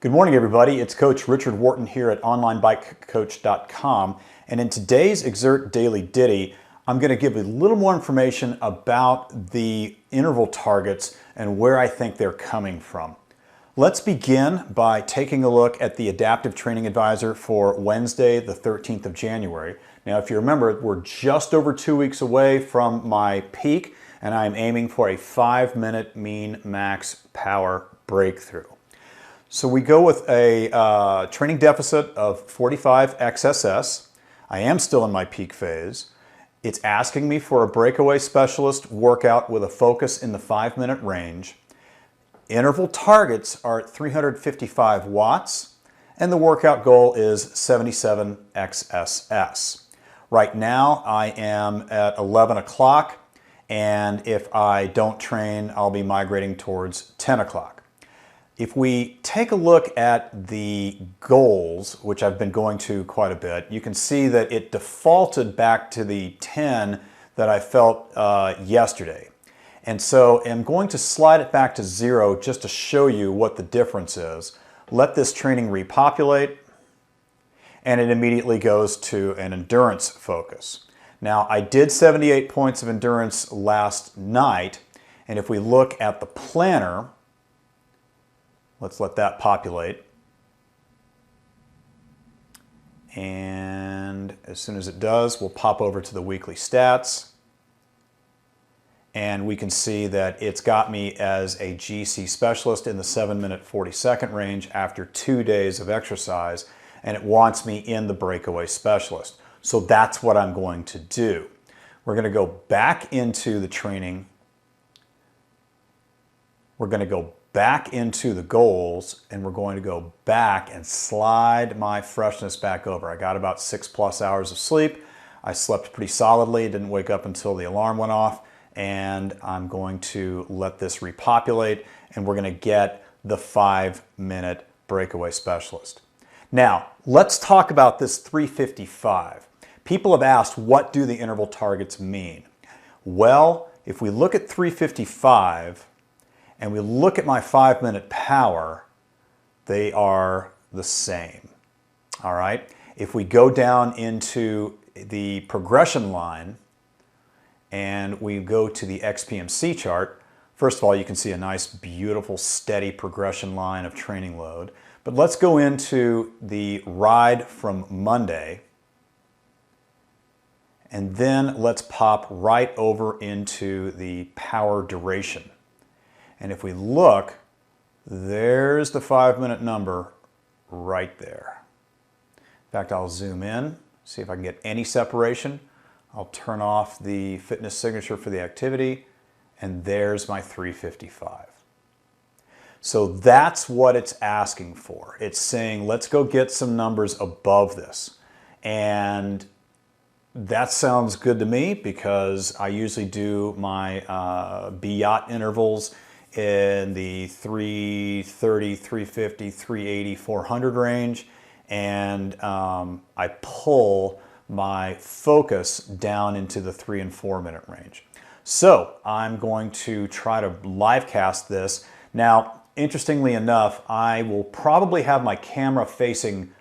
Good morning, everybody. It's Coach Richard Wharton here at onlinebikecoach.com, and in today's Xert Daily Ditty, I'm going to give a little more information about the interval targets and where I think they're coming from. Let's begin by taking a look at the Adaptive Training Advisor for Wednesday, the 13th of January. Now, if you remember, we're just over 2 weeks away from my peak, and I'm aiming for a 5-minute mean max power breakthrough. So we go with a training deficit of 45 XSS. I am still in my peak phase. It's asking me for a breakaway specialist workout with a focus in the 5-minute range. Interval targets are at 355 watts, and the workout goal is 77 XSS. Right now I am at 11 o'clock, and if I don't train, I'll be migrating towards 10 o'clock. If we take a look at the goals, which I've been going to quite a bit, you can see that it defaulted back to the 10 that I felt yesterday. And so I'm going to slide it back to 0 just to show you what the difference is. Let this training repopulate, and it immediately goes to an endurance focus. Now, I did 78 points of endurance last night, and if we look at the planner, let's let that populate. And as soon as it does, we'll pop over to the weekly stats. And we can see that it's got me as a GC specialist in the 7-minute 40-second range after 2 days of exercise, and it wants me in the breakaway specialist. So that's what I'm going to do. We're going to go back into the training. We're going to go back into the goals, and we're going to go back and slide my freshness back over. I got about 6+ hours of sleep. I slept pretty solidly, didn't wake up until the alarm went off, and I'm going to let this repopulate, and we're going to get the 5-minute breakaway specialist. Now, let's talk about this 355. People have asked, what do the interval targets mean? Well, if we look at 355, and we look at my 5-minute power, they are the same. All right? If we go down into the progression line and we go to the XPMC chart, first of all, you can see a nice, beautiful, steady progression line of training load. But let's go into the ride from Monday, and then let's pop right over into the power duration. And if we look, there's the 5-minute number right there. In fact, I'll zoom in, see if I can get any separation. I'll turn off the fitness signature for the activity, and there's my 355. So that's what it's asking for. It's saying, let's go get some numbers above this. And that sounds good to me because I usually do my BYOT intervals in the 330, 350, 380, 400 range, and I pull my focus down into the 3 and 4 minute range. So I'm going to try to live cast this. Now, interestingly enough, I will probably have my camera facing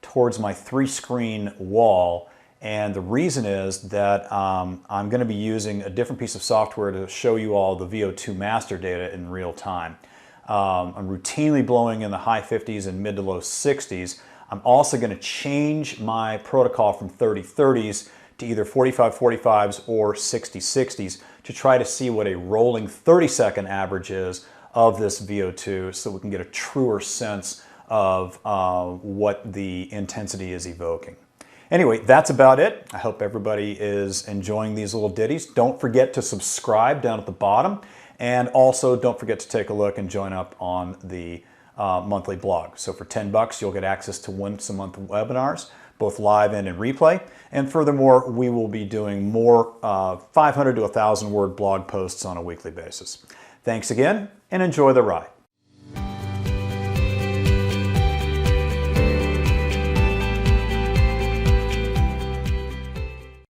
towards my 3-screen wall. And the reason is that I'm going to be using a different piece of software to show you all the VO2 master data in real time. I'm routinely blowing in the high 50s and mid to low 60s. I'm also going to change my protocol from 30-30s to either 45-45s or 60-60s to try to see what a rolling 30-second average is of this VO2 so we can get a truer sense of what the intensity is evoking. Anyway, that's about it. I hope everybody is enjoying these little ditties. Don't forget to subscribe down at the bottom. And also don't forget to take a look and join up on the monthly blog. So for $10, you'll get access to once-a-month webinars, both live and in replay. And furthermore, we will be doing more 500 to 1,000 word blog posts on a weekly basis. Thanks again, and enjoy the ride.